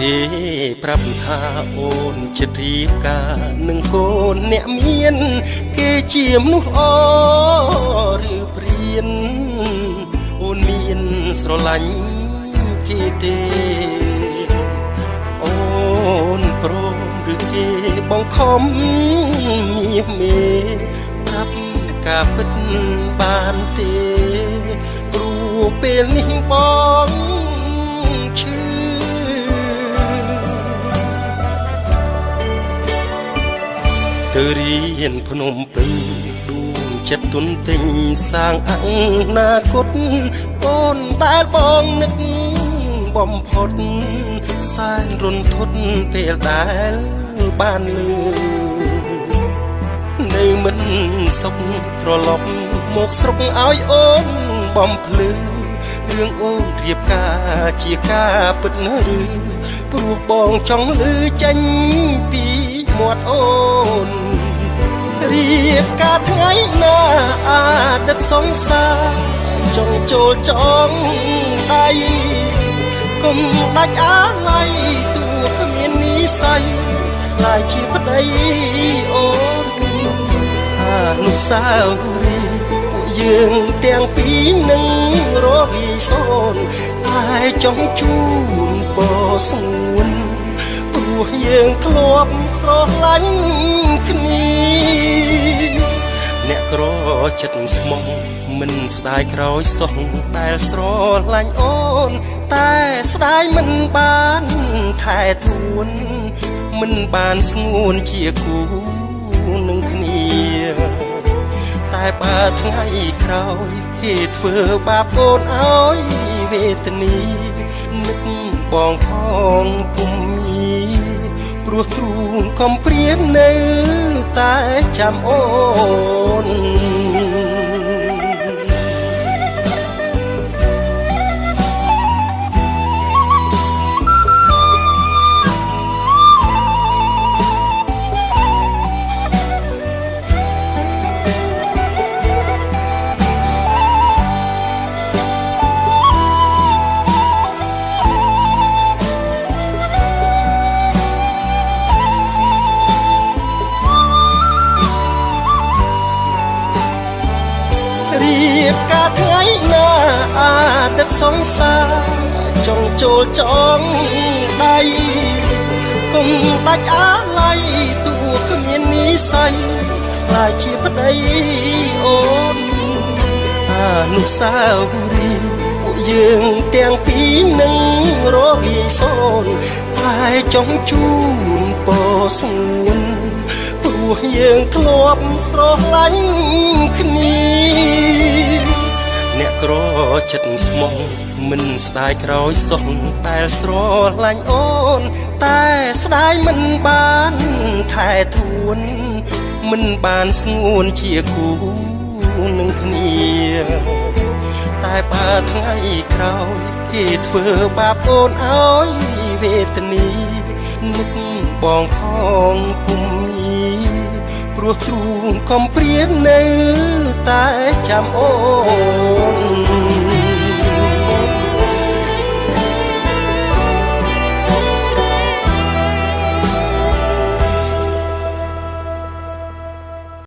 គេប្រាប់ថាអូនចិត្តរៀបការនឹងកូនអ្នកមានគេជាមនុស្សល្អឬព្រានអូនមានស្រឡាញ់គេទេអូនព្រមឬគេបងខំមាសមេប្រាប់ការពិតបានទេព្រោះពេលនេះបងឈឺទៅរៀនភ្នំពេញដួងចិត្តទុនទិញសាងអនាគតកូនដែលបងនឹកបំផុតសែនរន្ធត់ពេលដែលបានលឺនៅមិនសុខត្រឡប់មកស្រុកឲ្យអូនបំភ្លឺរឿងអូនរៀបការជាការពិតឬព្រោះបងចង់ឮចេញពីមាត់អូនរៀបការថ្ងៃណាអតីតសង្សារចង់ចូលចង់ដៃគុំដាច់អាឡ័យទួគ្មាននិស័យឡាយជាប្តីអូនអនុស្សាវរីយ៍ពួកយើងទាំងពីរនឹងររីសូនតែចង់ជូនពរស្ងួនព្រោះយើងធ្លាប់ស្រឡាញ់គ្នាអ្នកក្រចិត្តស្មោះមិនស្ដាយក្រោយសោះដែលស្រឡាញ់អូនតែស្ដាយមិនបានថែទួនមិនបានស្ងួនជាគូនឹងគ្នាតែបើថ្ងៃក្រោយគេធ្វើបាបអូនឲ្យវេទនានឹកបងផងពុំមានព្រោះទ្រូងកំព្រានៅតែចាំអូនរៀបការថ្ងៃណាអតីតសង្សារចង់ចូលចង់ដៃគុំដាច់អាឡ័យទួគ្មាននិស័យខ្លាចជាប្តីអូនអនុស្សាវរីយ៍ពួកយើងទាំងពីរនឹងររីសូនតែចង់ជូនពរស្ងួនព្រោះយើងធ្លាប់ស្រឡាញ់គ្នាអ្នកក្រចិត្តស្មោះមិនស្ដាយក្រោយសោះដែលស្រឡាញ់អូនតែស្ដាយមិនបានថែទួនមិនបានស្ងួនជាគូនឹងគ្នាតែបើថ្ងៃក្រោយគេធ្វើបាបអូនឲ្យវេទនានឹកបងផងពុំមានព្រោះទ្រូងកំព្រានៅតែចាំអូន